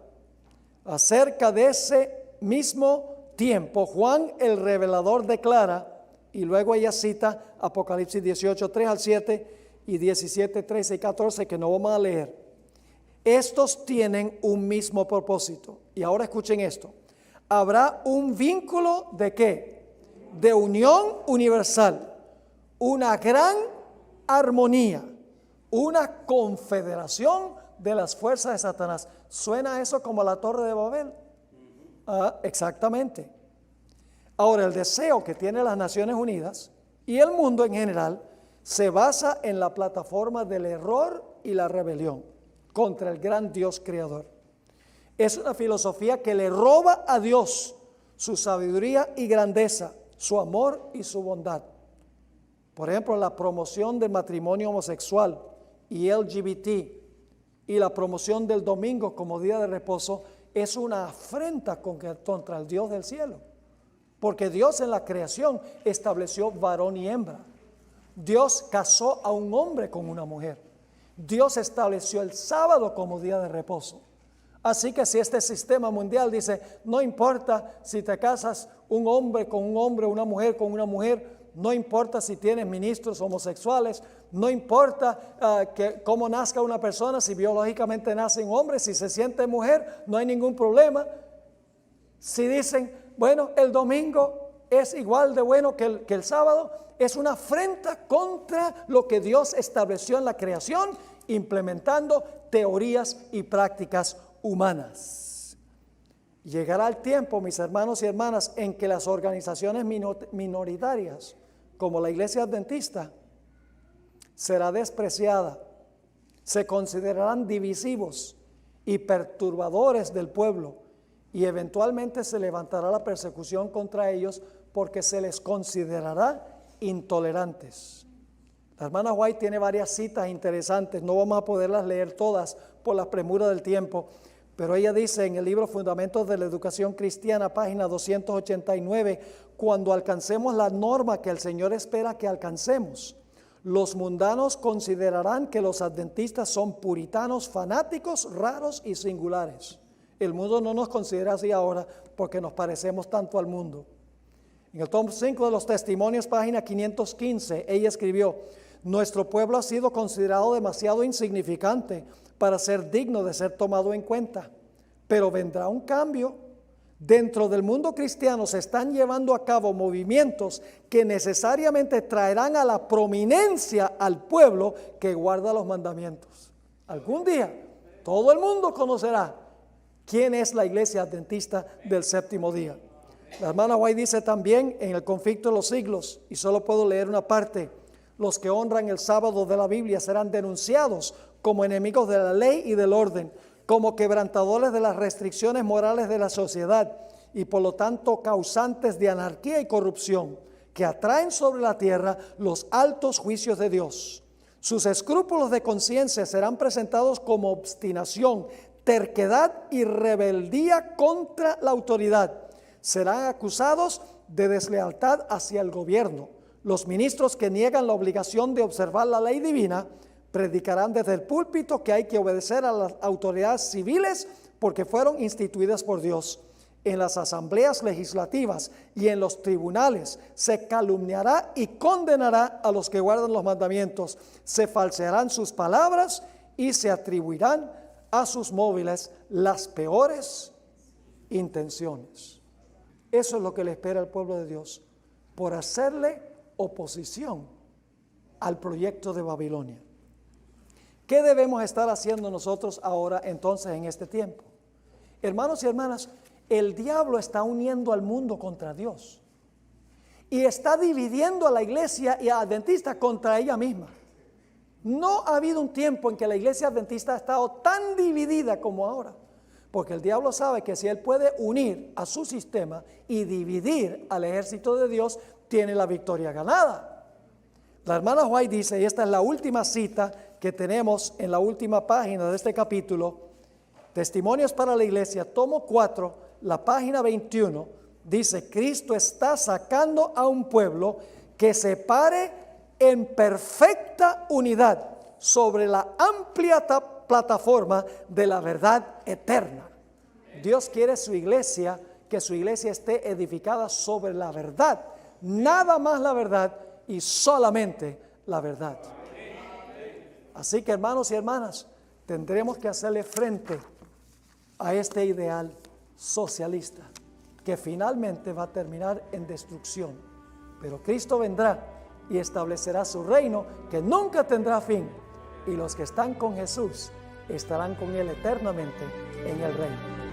Acerca de ese mismo tiempo, Juan el revelador declara, y luego ella cita Apocalipsis 18, 3 al 7 y 17, 13 y 14, que no vamos a leer. Estos tienen un mismo propósito. Y ahora escuchen esto. Habrá un vínculo ¿de qué? De unión universal, una gran armonía, una confederación de las fuerzas de Satanás. ¿Suena eso como la Torre de Babel? Exactamente. Ahora, el deseo que tienen las Naciones Unidas y el mundo en general se basa en la plataforma del error y la rebelión contra el gran Dios creador. Es una filosofía que le roba a Dios su sabiduría y grandeza, su amor y su bondad. Por ejemplo, la promoción del matrimonio homosexual y LGBT y la promoción del domingo como día de reposo es una afrenta contra el Dios del cielo. Porque Dios en la creación estableció varón y hembra. Dios casó a un hombre con una mujer. Dios estableció el sábado como día de reposo. Así que si este sistema mundial dice, no importa si te casas un hombre con un hombre, una mujer con una mujer, no importa si tienes ministros homosexuales, no importa cómo nazca una persona, si biológicamente nace un hombre, si se siente mujer, no hay ningún problema. Si dicen, bueno, el domingo es igual de bueno que el sábado, es una afrenta contra lo que Dios estableció en la creación, implementando teorías y prácticas humanas. Llegará el tiempo, mis hermanos y hermanas, en que las organizaciones minoritarias, como la Iglesia Adventista, será despreciada, se considerarán divisivos y perturbadores del pueblo, y eventualmente se levantará la persecución contra ellos porque se les considerará intolerantes. La hermana White tiene varias citas interesantes, no vamos a poderlas leer todas por la premura del tiempo, pero ella dice en el libro Fundamentos de la Educación Cristiana, página 289, cuando alcancemos la norma que el Señor espera que alcancemos, los mundanos considerarán que los adventistas son puritanos, fanáticos, raros y singulares. El mundo no nos considera así ahora porque nos parecemos tanto al mundo. En el tomo 5 de los Testimonios, página 515, ella escribió, nuestro pueblo ha sido considerado demasiado insignificante para ser digno de ser tomado en cuenta, pero vendrá un cambio. Dentro del mundo cristiano se están llevando a cabo movimientos que necesariamente traerán a la prominencia al pueblo que guarda los mandamientos. Algún día todo el mundo conocerá quién es la Iglesia Adventista del séptimo día. La hermana White dice también en el Conflicto de los Siglos, y solo puedo leer una parte, los que honran el sábado de la Biblia serán denunciados como enemigos de la ley y del orden, como quebrantadores de las restricciones morales de la sociedad y por lo tanto causantes de anarquía y corrupción, que atraen sobre la tierra los altos juicios de Dios. Sus escrúpulos de conciencia serán presentados como obstinación, terquedad y rebeldía contra la autoridad. Serán acusados de deslealtad hacia el gobierno. Los ministros que niegan la obligación de observar la ley divina predicarán desde el púlpito que hay que obedecer a las autoridades civiles porque fueron instituidas por Dios. En las asambleas legislativas y en los tribunales se calumniará y condenará a los que guardan los mandamientos. Se falsearán sus palabras y se atribuirán a sus móviles las peores intenciones. Eso es lo que le espera al pueblo de Dios por hacerle oposición al proyecto de Babilonia. ¿Qué debemos estar haciendo nosotros ahora entonces en este tiempo? Hermanos y hermanas, el diablo está uniendo al mundo contra Dios y está dividiendo a la iglesia y a adventista contra ella misma. No ha habido un tiempo en que la iglesia adventista ha estado tan dividida como ahora, porque el diablo sabe que si él puede unir a su sistema y dividir al ejército de Dios, tiene la victoria ganada. La hermana White dice, y esta es la última cita que tenemos en la última página de este capítulo, Testimonios para la Iglesia, tomo 4, la página 21, dice, Cristo está sacando a un pueblo que se pare en perfecta unidad sobre la amplia plataforma de la verdad eterna. Dios quiere su iglesia, que su iglesia esté edificada sobre la verdad, nada más la verdad y solamente la verdad. Así que hermanos y hermanas, tendremos que hacerle frente a este ideal socialista que finalmente va a terminar en destrucción. Pero Cristo vendrá y establecerá su reino que nunca tendrá fin, y los que están con Jesús estarán con Él eternamente en el reino.